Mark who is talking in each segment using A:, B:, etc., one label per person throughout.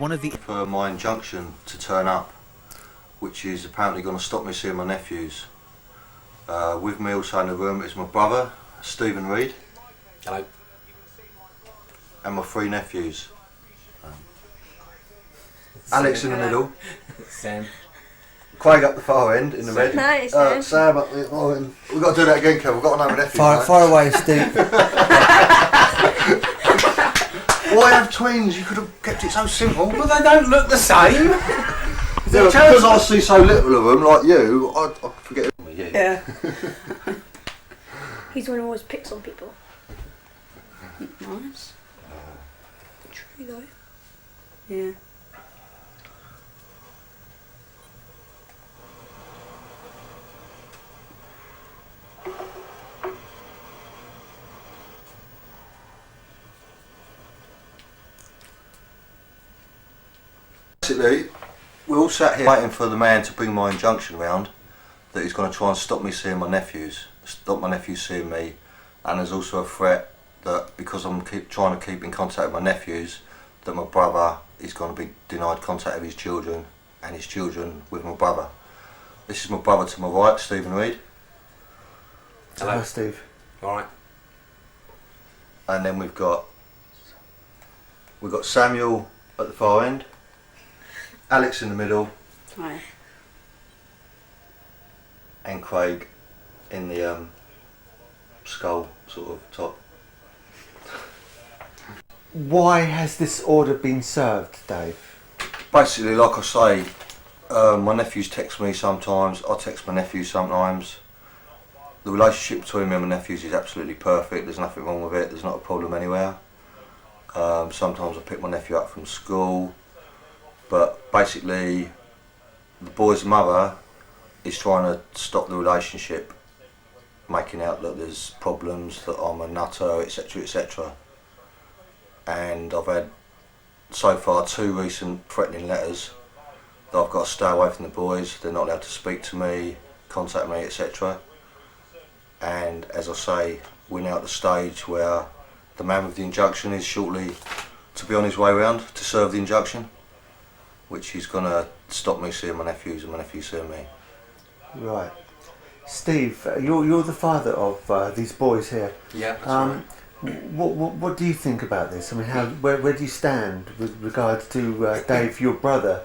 A: One of the
B: For my injunction to turn up, which is apparently going to stop me seeing my nephews. With me also in the room is my brother, Stephen Reed.
C: Hello.
B: And my three nephews. Alex in the middle,
C: Sam.
B: Craig up the far end in the
C: Sam.
B: red.
D: No, it's Sam.
B: Sam up the far end. We've got to do that again, Kev. We've got another nephew.
A: far away, Steve.
B: Why have twins? You could have kept it so simple.
C: Well, they don't look the same.
B: Yeah, because I see so little of them, like you, I forget it.
D: Yeah. He's the one who always picks on people. Nice. True though. Yeah.
B: Basically, we're all sat here waiting for the man to bring my injunction round that he's going to try and stop me seeing my nephews, stop my nephews seeing me, and there's also a threat that because I'm trying to keep in contact with my nephews, that my brother is going to be denied contact with his children and his children with my brother. This is my brother to my right, Stephen Reed.
C: Hello.
A: Steve.
C: Alright.
B: And then we've got Samuel at the far end, Alex in the middle,
D: Hi.
B: and Craig in the skull sort of top.
A: Why has this order been served, Dave?
B: Basically, like I say, my nephews text me sometimes, I text my nephews sometimes. The relationship between me and my nephews is absolutely perfect, there's nothing wrong with it, there's not a problem anywhere. Sometimes I pick my nephew up from school, but basically the boy's mother is trying to stop the relationship, making out that there's problems, that I'm a nutter, etc, etc. And I've had so far 2 recent threatening letters that I've got to stay away from the boys, they're not allowed to speak to me, contact me, etc. And as I say, we're now at the stage where the man with the injunction is shortly to be on his way round to serve the injunction, which is going to stop me seeing my nephews and my nephews seeing me.
A: Right. Steve, you're the father of these boys here.
C: Yeah, that's right.
A: What do you think about this? I mean, where do you stand with regards to Dave, your brother,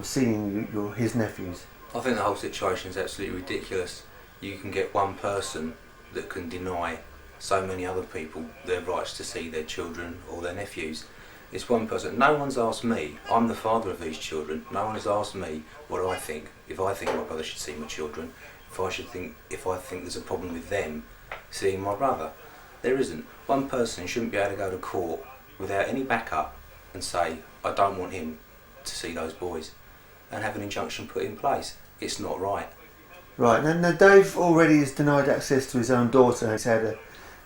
A: seeing his nephews?
C: I think the whole situation is absolutely ridiculous. You can get one person that can deny so many other people their rights to see their children or their nephews. It's one person. No one's asked me. I'm the father of these children. No one has asked me what I think. If I think my brother should see my children, if I think there's a problem with them seeing my brother. There isn't. One person shouldn't be able to go to court without any backup and say, I don't want him to see those boys, and have an injunction put in place. It's not right.
A: Right. Now Dave already has denied access to his own daughter, and he's had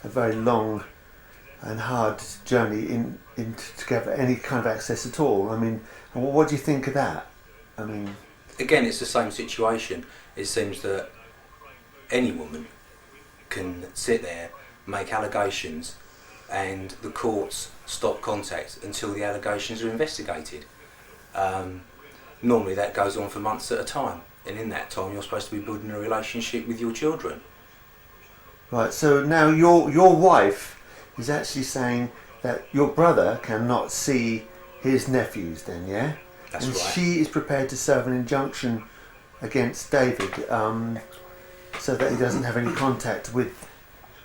A: a very long and hard journey to get any kind of access at all. I mean, what do you think of that? I mean,
C: again, it's the same situation. It seems that any woman can sit there, make allegations, and the courts stop contact until the allegations are investigated. Normally that goes on for months at a time, and in that time you're supposed to be building a relationship with your children.
A: right. So now your wife is actually saying that your brother cannot see his nephews then, yeah?
C: That's
A: and
C: right.
A: she is prepared to serve an injunction against David so that he doesn't have any contact with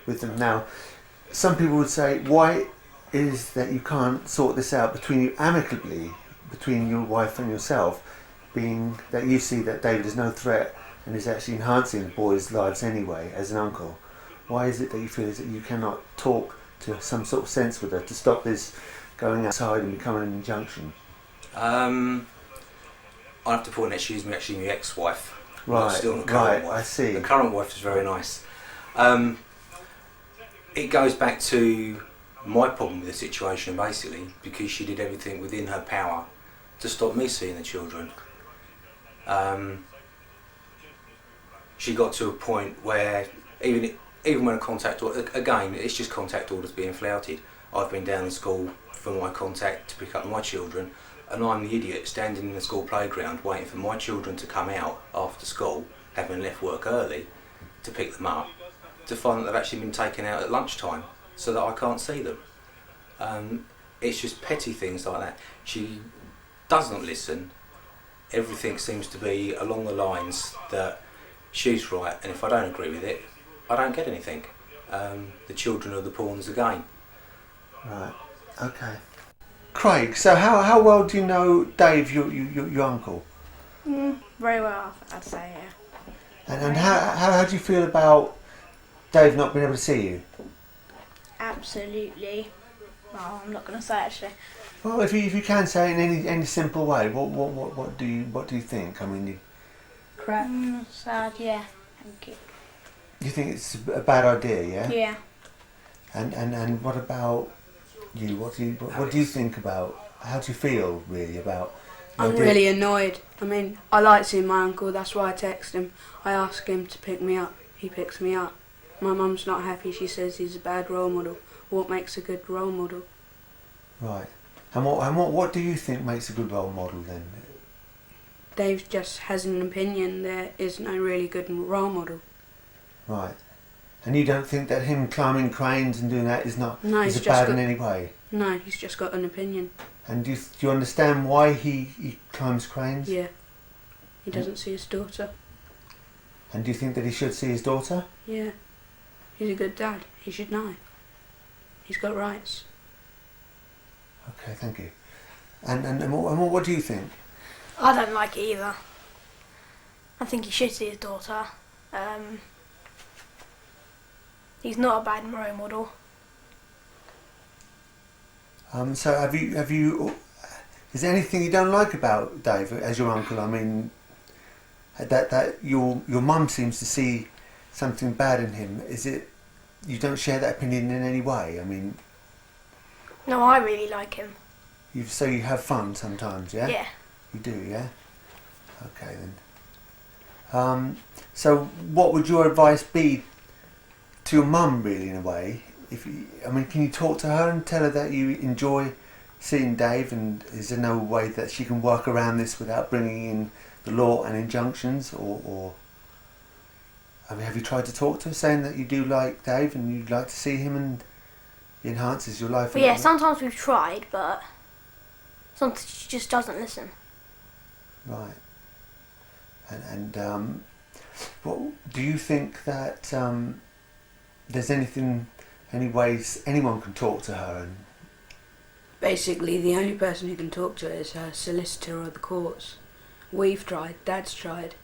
A: them. Now, some people would say, why is that you can't sort this out between you amicably, between your wife and yourself, being that you see that David is no threat and is actually enhancing the boys' lives anyway as an uncle? Why is it that you feel that you cannot talk to some sort of sense with her to stop this going outside and becoming an injunction?
C: I have to point out she's actually my ex-wife.
A: Right,
C: Not still the current wife.
A: I see.
C: The current wife is very nice. It goes back to my problem with the situation basically, because she did everything within her power to stop me seeing the children. She got to a point where even when a contact order, again, it's just contact orders being flouted. I've been down to school for my contact to pick up my children. and I'm the idiot standing in the school playground waiting for my children to come out after school, having left work early, to pick them up, to find that they've actually been taken out at lunchtime so that I can't see them. It's just petty things like that. She doesn't listen. Everything seems to be along the lines that she's right, and if I don't agree with it, I don't get anything. The children are the pawns again.
A: Right. Okay. Craig, so how well do you know Dave, your uncle?
E: Very well, I'd say, yeah.
A: And how do you feel about Dave not being able to see you?
E: Absolutely. Well, I'm not going to say actually.
A: Well, if you can say it in any simple way, what do you think? I mean,
E: Crap. Sad, yeah. Thank you.
A: you think it's a bad idea, yeah?
E: Yeah.
A: And what about you? What do you think about? How do you feel really about?
F: I'm really annoyed. I mean, I like seeing my uncle, that's why I text him. I ask him to pick me up. He picks me up. My mum's not happy. She says he's a bad role model. What makes a good role model?
A: Right. And what do you think makes a good role model then?
F: Dave just has an opinion. There is no really good role model.
A: Right. And you don't think that him climbing cranes and doing that is
F: he's just
A: bad in any way?
F: No, he's just got an opinion.
A: And do you understand why he climbs cranes?
F: Yeah. He doesn't see his daughter.
A: And do you think that he should see his daughter?
F: Yeah. He's a good dad. He should know. He's got rights.
A: Okay, thank you. And what do you think?
E: I don't like it either. I think he should see his daughter. He's not a bad role model.
A: So have you? Is there anything you don't like about Dave as your uncle? I mean, that your mum seems to see something bad in him. Is it? You don't share that opinion in any way? I mean,
E: No, I really like him.
A: so you have fun sometimes, yeah?
E: Yeah.
A: You do, yeah? Okay then. So what would your advice be to your mum, really, in a way? Can you talk to her and tell her that you enjoy seeing Dave, and is there no way that she can work around this without bringing in the law and injunctions, or have you tried to talk to her, saying that you do like Dave and you'd like to see him and he enhances your life?
E: But yeah, sometimes we've tried, but sometimes she just doesn't listen.
A: Right. And what do you think that there's any ways anyone can talk to her? And
F: Basically, the only person who can talk to her is her solicitor or the courts. We've tried, Dad's tried.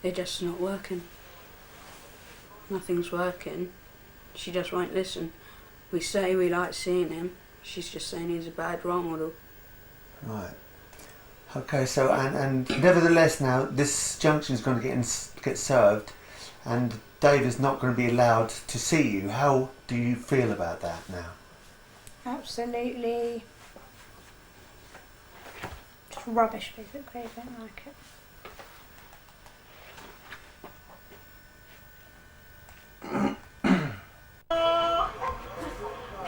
F: They're just not working. Nothing's working. She just won't listen. We say we like seeing him. She's just saying he's a bad role model.
A: right. Okay. So and nevertheless, now this junction is going to get served, and Dave is not going to be allowed to see you. How do you feel about that now?
E: Absolutely. Just rubbish, basically. I don't like it.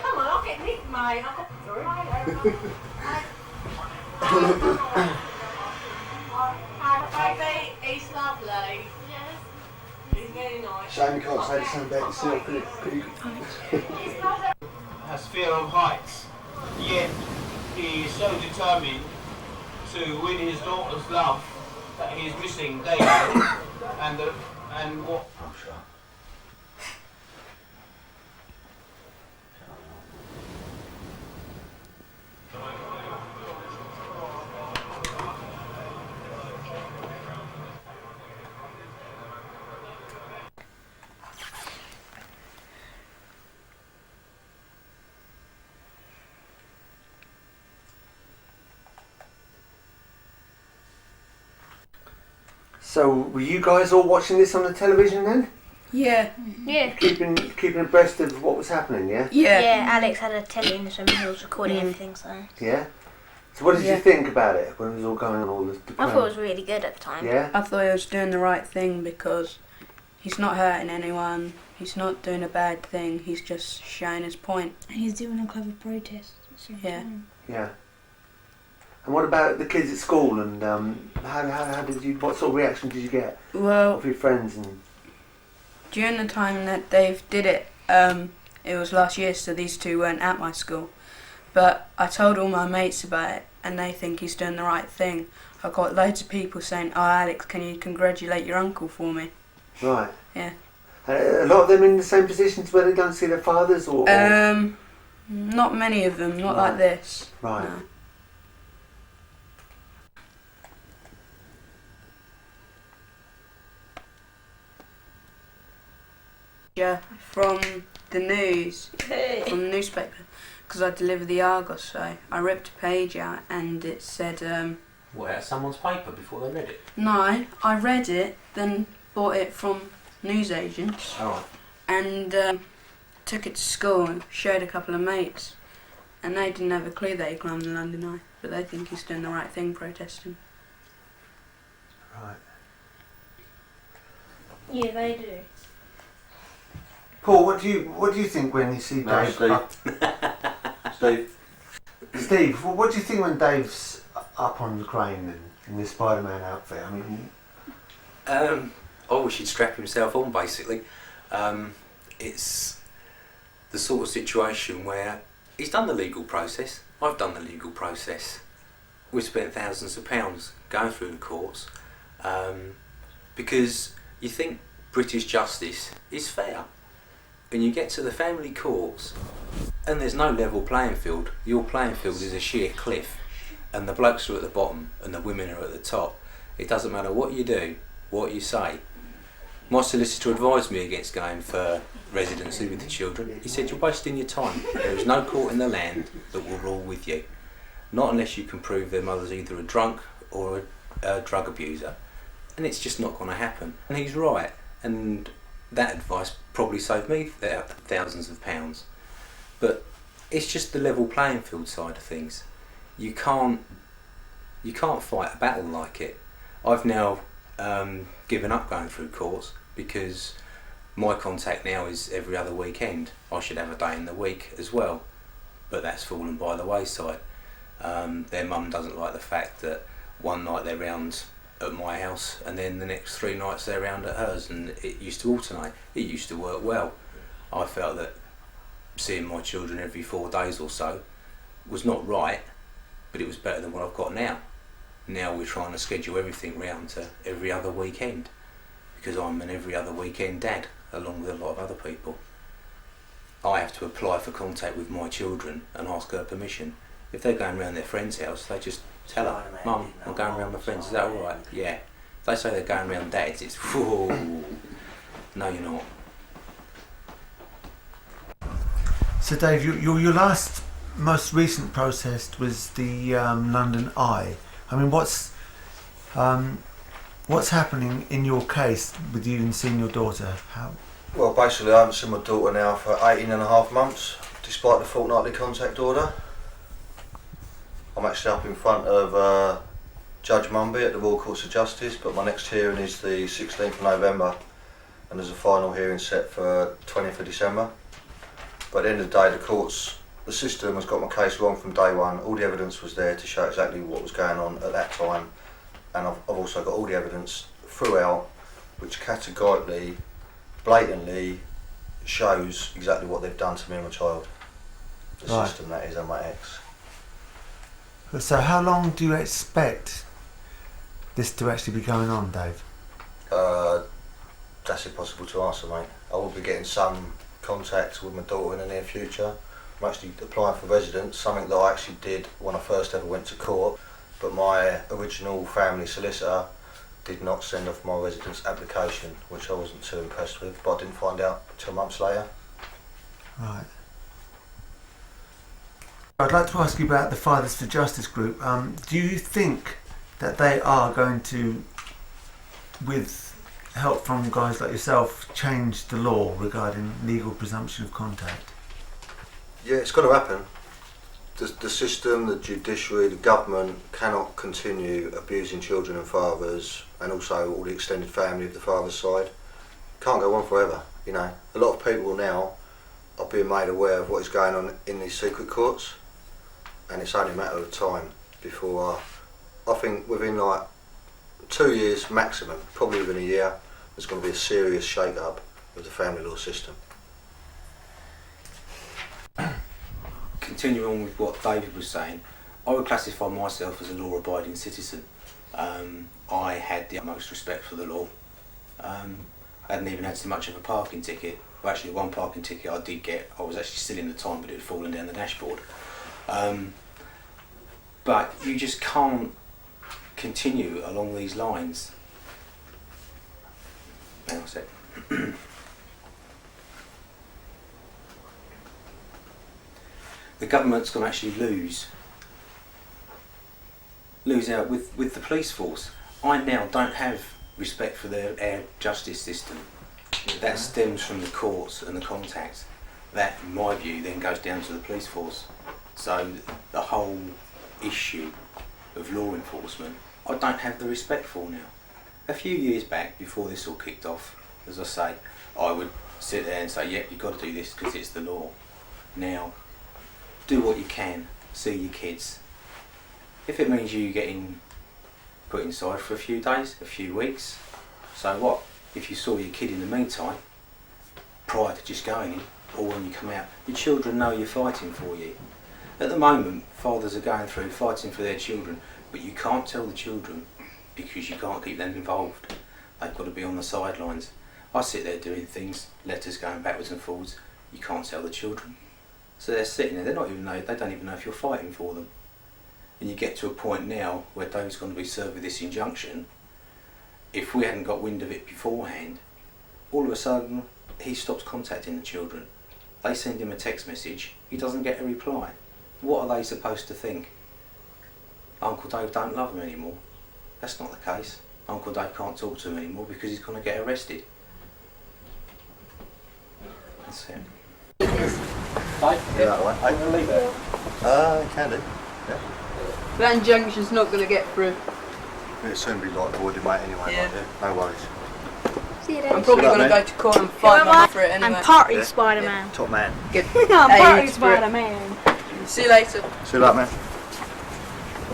G: Come on, I'll get Nick, mate. Baby, he's lovely. Yes. He's very nice.
A: Shame you can't say the same about yourself, could you?
H: Has fear of heights, yet he is so determined to win his daughter's love that he is missing David and what.
B: I'm sure.
A: So were you guys all watching this on the television then?
F: Yeah.
E: Yeah.
A: Keeping abreast of what was happening, yeah?
E: Yeah, Alex had a telly in his room and he was recording everything, so.
A: Yeah. So what did you think about it when it was all going on? All the
E: I thought it was really good at the time.
A: Yeah.
F: I thought he was doing the right thing because he's not hurting anyone. He's not doing a bad thing. He's just showing his point.
E: And he's doing a clever protest.
F: Yeah.
A: Yeah. And what about the kids at school? And how did you? What sort of reaction did you get
F: Well,
A: of your friends? And
F: during the time that Dave did it, it was last year, so these two weren't at my school. But I told all my mates about it, and they think he's doing the right thing. I got loads of people saying, "Oh, Alex, can you congratulate your uncle for me?"
A: right,
F: Yeah.
A: A lot of them in the same positions where they don't see their fathers, or
F: Not many of them, not
A: Right.
F: like this.
A: right.
F: No. Yeah, from the news, from the newspaper, because I deliver the Argos, so I ripped a page out and it said,
C: What, out of someone's paper before they read it?
F: no, I read it, then bought it from newsagents
C: Alright.
F: and took it to school and showed a couple of mates, and they didn't have a clue that he climbed the London Eye, but they think he's doing the right thing protesting.
A: Right.
E: Yeah, they do.
A: Paul, what do you think when you see
B: No,
A: Dave?
B: Steve. Steve.
A: Steve, what do you think when Dave's up on the crane and in the Spider-Man outfit? I mean,
C: I wish he'd strap himself on, basically. It's the sort of situation where he's done the legal process, I've done the legal process. We've spent thousands of pounds going through the courts because you think British justice is fair. And you get to the family courts and there's no level playing field. Your playing field is a sheer cliff and the blokes are at the bottom and the women are at the top. It doesn't matter what you do, what you say. My solicitor advised me against going for residency with the children. He said, you're wasting your time. There is no court in the land that will rule with you. Not unless you can prove their mother's either a drunk or a drug abuser. And it's just not going to happen. And he's right. And that advice probably saved me thousands of pounds. But it's just the level playing field side of things. You can't fight a battle like it. I've now given up going through courts because my contact now is every other weekend. I should have a day in the week as well, but that's fallen by the wayside. Their mum doesn't like the fact that one night they're round at my house and then the next 3 nights they're round at hers, and it used to alternate. It used to work well. I felt that seeing my children every 4 days or so was not right, but it was better than what I've got now. Now we're trying to schedule everything round to every other weekend because I'm an every other weekend dad along with a lot of other people. I have to apply for contact with my children and ask her permission. If they're going round their friend's house, they just tell her, Mum, I'm going round my friends, is that alright? Yeah. If they say they're going round Dad's, it's, whoa, no you're not.
A: so Dave, your last, most recent protest was the London Eye. I mean, what's happening in your case with you and seeing your daughter? How?
B: Well, basically I haven't seen my daughter now for 18 and a half months, despite the fortnightly contact order. I'm actually up in front of Judge Mumby at the Royal Courts of Justice, but my next hearing is the 16th of November and there's a final hearing set for 20th of December. But at the end of the day, the system has got my case wrong from day one. All the evidence was there to show exactly what was going on at that time, and I've also got all the evidence throughout which categorically, blatantly shows exactly what they've done to me and my child. The
A: Right.
B: system, that is, and my ex.
A: So how long do you expect this to actually be going on, Dave?
B: That's impossible to answer, mate. I will be getting some contact with my daughter in the near future. I'm actually applying for residence, something that I actually did when I first ever went to court, but my original family solicitor did not send off my residence application, which I wasn't too impressed with, but I didn't find out until months later.
A: Right. I'd like to ask you about the Fathers for Justice group. Do you think that they are going to, with help from guys like yourself, change the law regarding legal presumption of contact?
B: Yeah, it's got to happen. The system, the judiciary, the government cannot continue abusing children and fathers, and also all the extended family of the father's side. Can't go on forever, you know. A lot of people now are being made aware of what is going on in these secret courts, and it's only a matter of time before I think within like 2 years maximum, probably within a year, there's going to be a serious shake-up of the family law system.
C: Continuing on with what David was saying, I would classify myself as a law-abiding citizen. I had the utmost respect for the law. I hadn't even had so much of a parking ticket. Well, actually, one parking ticket I did get, I was actually still in the time, but it had fallen down the dashboard. But you just can't continue along these lines. Hang on a sec. The government's going to actually lose out with the police force. I now don't have respect for our justice system. That stems from the courts and the contacts. That, in my view, then goes down to the police force. So the whole issue of law enforcement, I don't have the respect for now. A few years back, before this all kicked off, as I say, I would sit there and say, yep, you've got to do this because it's the law. Now, do what you can, see your kids. If it means you getting put inside for a few days, a few weeks, so what? If you saw your kid in the meantime, prior to just going in, or when you come out, your children know you're fighting for you. At the moment, fathers are going through fighting for their children, but you can't tell the children because you can't keep them involved. They've got to be on the sidelines. I sit there doing things, letters going backwards and forwards. You can't tell the children. So they're sitting there, they don't even know if you're fighting for them. And you get to a point now where David's going to be served with this injunction. If we hadn't got wind of it beforehand, all of a sudden he stops contacting the children. They send him a text message, he doesn't get a reply. What are they supposed to think? Uncle Dave don't love him anymore. That's not the case. Uncle Dave can't talk to him anymore because he's going to get arrested. That's it.
B: I can leave it. Can do. Yeah.
F: That injunction's not going to get through.
B: It'll soon be like voided, mate, anyway.
F: Yeah.
B: No worries.
E: See you then.
F: I'm probably going to go to court and fight mum for it anyway.
E: I'm party Spider-Man.
B: Top man.
F: Good.
E: I'm
F: Hey,
E: party
F: it's great.
E: Spider-Man.
F: See you later.
B: See you later, man. See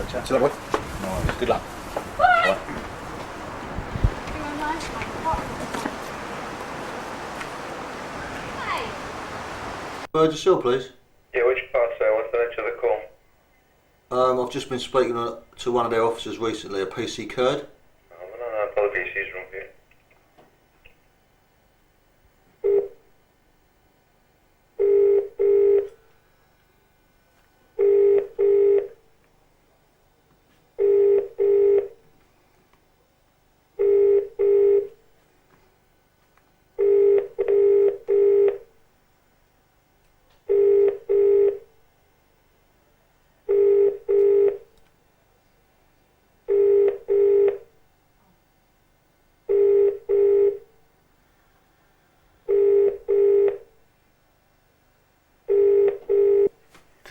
B: you later, boy. No worries. Good luck. Word of seal, please.
I: Yeah, which part, sir? What's the nature of the call?
B: I've just been speaking to one of their officers recently, a PC Kurd.
I: Oh, no, apologies, she's wrong here.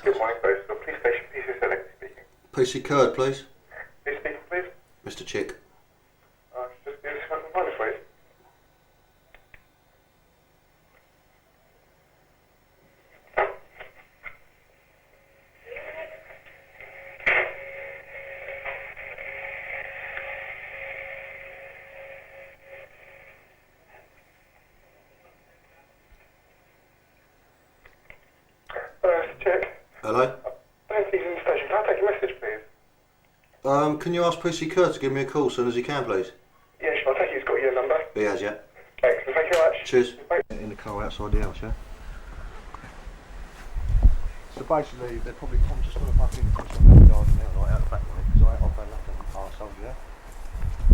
I: Good morning, Postal Police Station, PC Select speaking.
B: PC Kurd, please.
I: Who's speaking, please?
B: Mr. Chick.
I: Just give us one reminder, please. Hello, Mr. Chick.
B: Hello.
I: I don't think he's in the station. Can I take a message, please?
B: Can you ask PC Kurd to give me a call as soon as he can, please?
I: Yeah, sure. I take it he's got your number.
B: He has, yeah.
I: Excellent. Thank you very much.
B: Cheers.
I: Bye.
B: In the car outside the house, yeah? So basically, they're probably, I'm just going to fucking push on the garden now, right, out the back way, because I've done nothing in the past, yeah?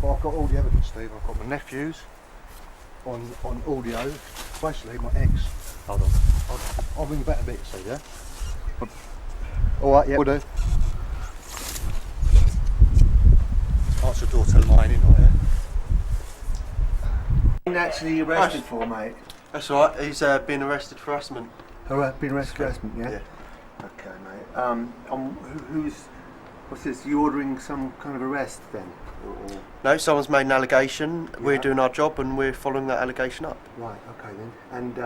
B: But I've got all the evidence, Steve. I've got my nephews on audio. Basically, my ex. Hold on. I'll ring you back a bit, Steve, yeah? Alright, yeah, we'll do. Answer the door, tell them I ain't in, right, yeah?
A: Been actually arrested for, mate?
J: That's all right. He's been arrested for harassment.
A: Been arrested for harassment, yeah?
J: Yeah.
A: Okay, mate. What's this? You ordering some kind of arrest then? Or...
J: No, someone's made an allegation. We're doing our job and we're following that allegation up.
A: Right, okay then. And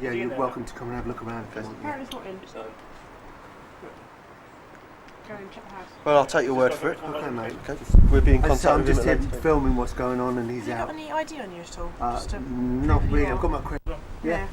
A: yeah, you're welcome to come and have a look around if you want.
F: Apparently it's not in, so... Go and check the house.
J: Well, I'll take your word for it. Okay, mate. Okay. We'll be in
A: As I say,
J: contact
A: I'm
J: with
A: just
J: him
A: here
J: at later.
A: filming what's going on, and he's
K: Have you
A: out.
K: got any ID on you at all? Just to
A: Not
K: prove
A: really.
K: you
A: I've
K: are?
A: got my credit. Yeah.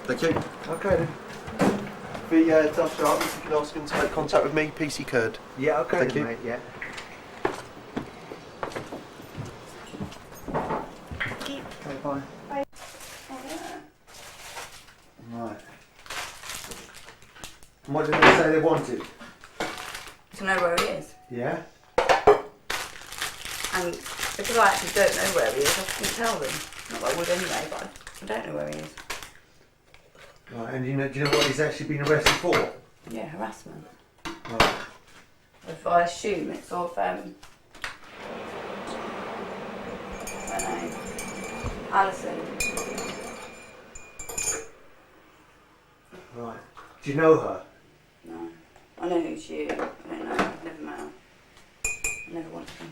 J: Thank you.
A: Okay then.
J: The tough sharp, if you can ask him to make contact with me, PC Kurd.
A: Yeah. Okay.
J: Thank
A: then,
J: you.
A: mate. Yeah. Okay. Bye. Right. And what did they say they wanted?
L: To know where he is.
A: Yeah.
L: And because I actually don't know where he is, I couldn't tell them. Not that I would anyway, but I don't know where he is.
A: Right. And do you know what he's actually been arrested for?
L: Yeah, harassment.
A: Right.
L: If I assume it's of, what's her name? Alison.
A: Right. Do you know her?
L: No. I know who she is. I don't know. I've never met her. I never wanted to.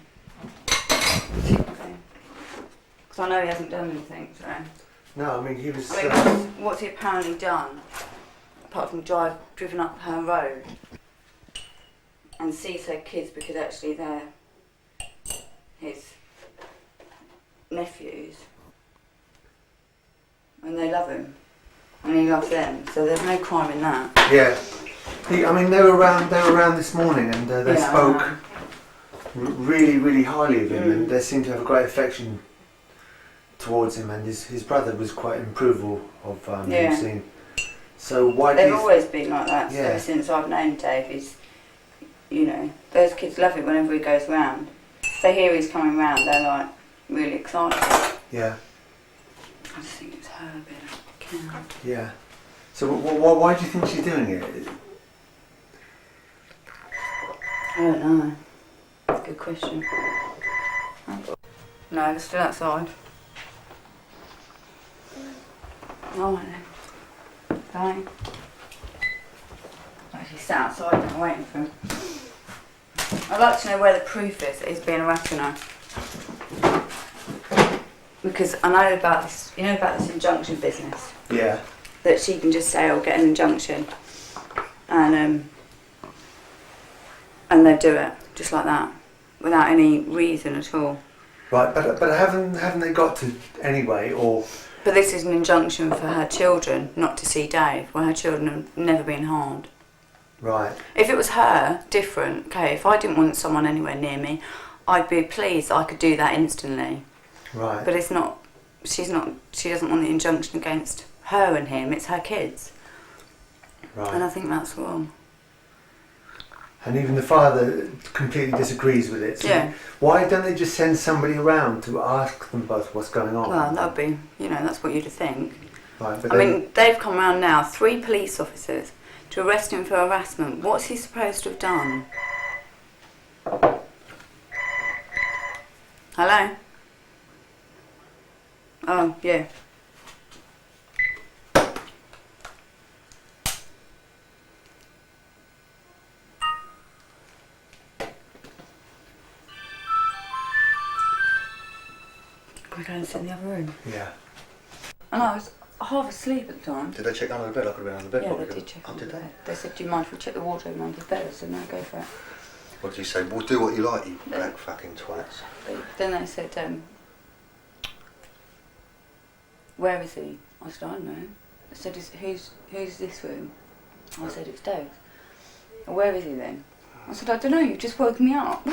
L: Okay. Because I know he hasn't done anything, so.
A: No, I mean he was.
L: I mean, what's he apparently done? Apart from driven up her road and sees her kids because actually they're his nephews and they love him and he loves them, so there's no crime in that.
A: Yeah. I mean they were around. They were around this morning, and they
L: Yeah,
A: spoke really, really highly of him, and they seemed to have a great affection towards him. And his brother was quite in approval of him seeing. So why?
L: They've always been like that.
A: Yeah.
L: Ever since I've known Dave, he's, you know, those kids love it whenever he goes round. If they hear he's coming round, they're like really excited.
A: Yeah.
L: I just think it's her a bit of count.
A: Yeah. So why do you think she's doing it?
L: I don't know. Good question. No, they're still outside. Oh, I know. Bye. Actually sat outside now waiting for him. I'd like to know where the proof is that he's being harassed her. Because I know about this, you know about this injunction business?
A: Yeah.
L: That she can just say, "I'll get an injunction," and they do it just like that, without any reason at all.
A: Right, but haven't they got to anyway, or?
L: But this is an injunction for her children not to see Dave, where her children have never been harmed.
A: Right.
L: If it was her, different. Okay, if I didn't want someone anywhere near me, I'd be pleased I could do that instantly.
A: Right.
L: But it's not. She doesn't want the injunction against her and him. It's her kids.
A: Right.
L: And I think that's wrong.
A: And even the father completely disagrees with it. So
L: Yeah.
A: why don't they just send somebody around to ask them both what's going on?
L: Well, that'd be, that's what you'd think.
A: Right, but
L: I mean, they've come around now, 3 police officers, to arrest him for harassment. What's he supposed to have done? Hello? Oh, yeah. Can we go and sit in the other room?
A: Yeah.
L: And I was half asleep at the time.
B: Did they check under the bed? I could have been under the bed.
L: Yeah,
B: probably.
L: they did check
B: Oh,
L: under
B: did
L: the
B: they?
L: bed. They said, "Do you mind if we check the wardrobe under the bed?" I said, "No, go for it."
B: What did you say? Well, do what you like, you black fucking twats.
L: Then they said, "Where is he?" I said, "I don't know." They said, "Who's this room?" I said, "It's Dave's." "Where is he then?" I said, "I don't know, you just woke me up."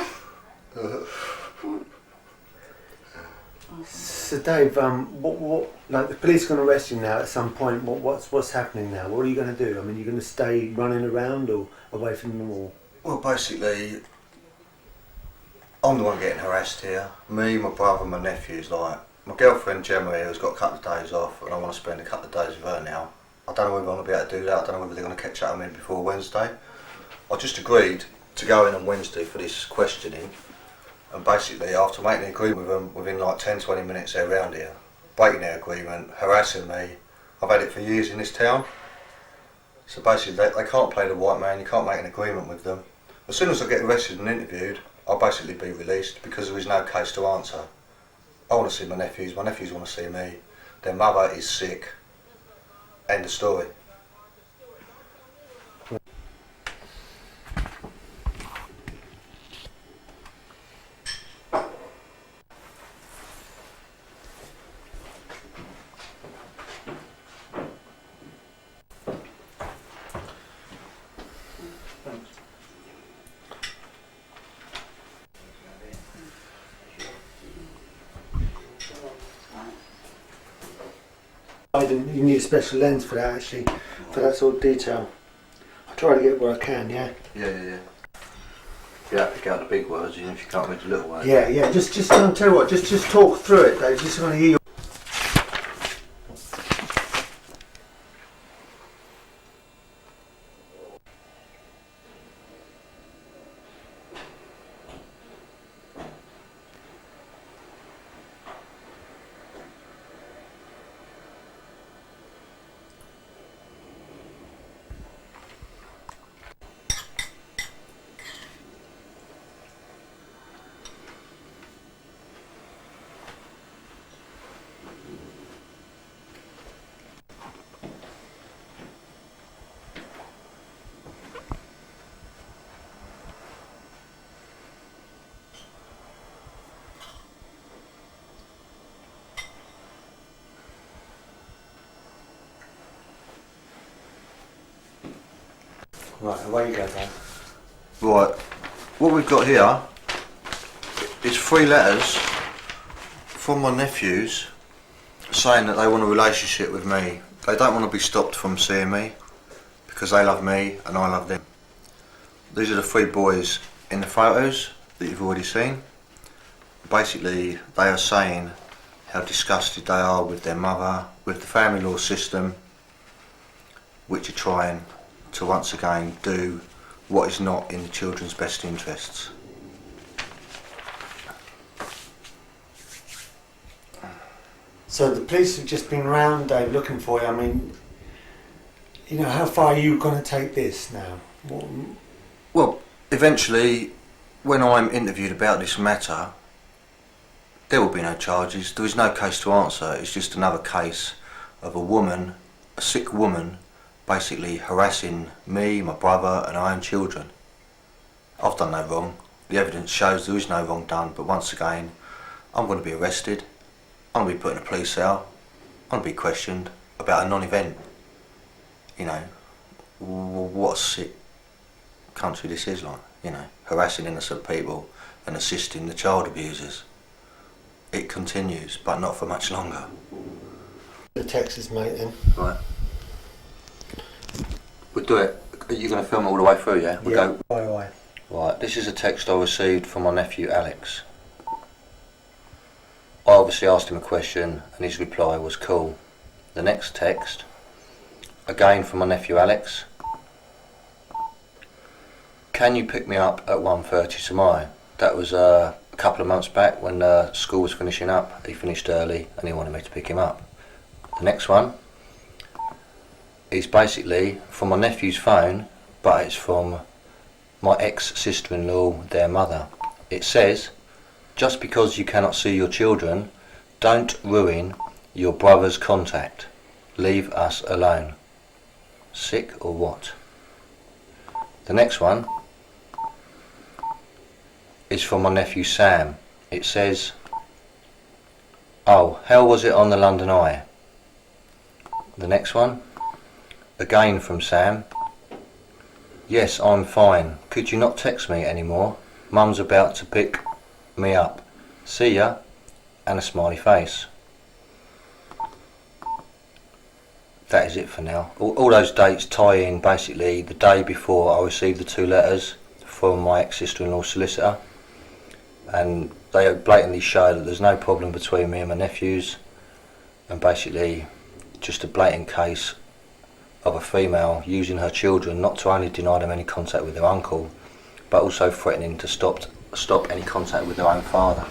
A: So Dave, what like the police are going to arrest you now at some point. What's happening now? What are you going to do? I mean, you're going to stay running around or away from them all?
B: Well, basically, I'm the one getting harassed here. Me, my brother, my nephews. Like my girlfriend Gemma here has got a couple of days off, and I want to spend a couple of days with her now. I don't know whether I'm going to be able to do that. I don't know whether they're going to catch up with me before Wednesday. I just agreed to go in on Wednesday for this questioning. And basically, after making an agreement with them, within like 10-20 minutes they're around here, breaking their agreement, harassing me. I've had it for years in this town. So basically they can't play the white man, you can't make an agreement with them. As soon as I get arrested and interviewed, I'll basically be released because there is no case to answer. I want to see my nephews want to see me. Their mother is sick. End of story.
A: You need a special lens for that, actually, for that sort of detail. I try to get where I can, yeah.
B: Yeah. You have to get out the big words, even if you can't read the little words.
A: Yeah. Just I'll tell you what. Just talk through it. They just want to hear you. Right, away you go, Dan.
B: Right, what we've got here is 3 letters from my nephews saying that they want a relationship with me. They don't want to be stopped from seeing me because they love me and I love them. These are the 3 boys in the photos that you've already seen. Basically, they are saying how disgusted they are with their mother, with the family law system, which are trying to once again do what is not in the children's best interests.
A: So the police have just been round, Dave, looking for you. I mean, you know, how far are you going to take this now?
B: Well, eventually, when I'm interviewed about this matter, there will be no charges. There is no case to answer. It's just another case of a woman, a sick woman, basically harassing me, my brother and our own children. I've done no wrong. The evidence shows there is no wrong done, but once again, I'm going to be arrested. I'm going to be put in a police cell. I'm going to be questioned about a non-event. You know, what a sick country this is like, you know, harassing innocent people and assisting the child abusers. It continues, but not for much longer.
A: The Texas mate then.
B: Right. We'll do it. Are you going to film it all the way through, yeah? We'll go.
A: Bye.
B: Right, this is a text I received from my nephew Alex. I obviously asked him a question and his reply was cool. The next text, again from my nephew Alex. Can you pick me up at 1:30 tomorrow? That was a couple of months back when school was finishing up. He finished early and he wanted me to pick him up. The next one is basically from my nephew's phone, but it's from my ex-sister-in-law, their mother. It says, just because you cannot see your children, don't ruin your brother's contact. Leave us alone. Sick or what? The next one is from my nephew Sam. It says, oh, how was it on the London Eye? The next one, again from Sam. Yes, I'm fine. Could you not text me anymore? Mum's about to pick me up. See ya. And a smiley face. That is it for now. All those dates tie in basically the day before I received the 2 letters from my ex-sister-in-law solicitor, and they blatantly show that there's no problem between me and my nephews, and basically just a blatant case of a female using her children not to only deny them any contact with their uncle, but also threatening to stop any contact with their own father.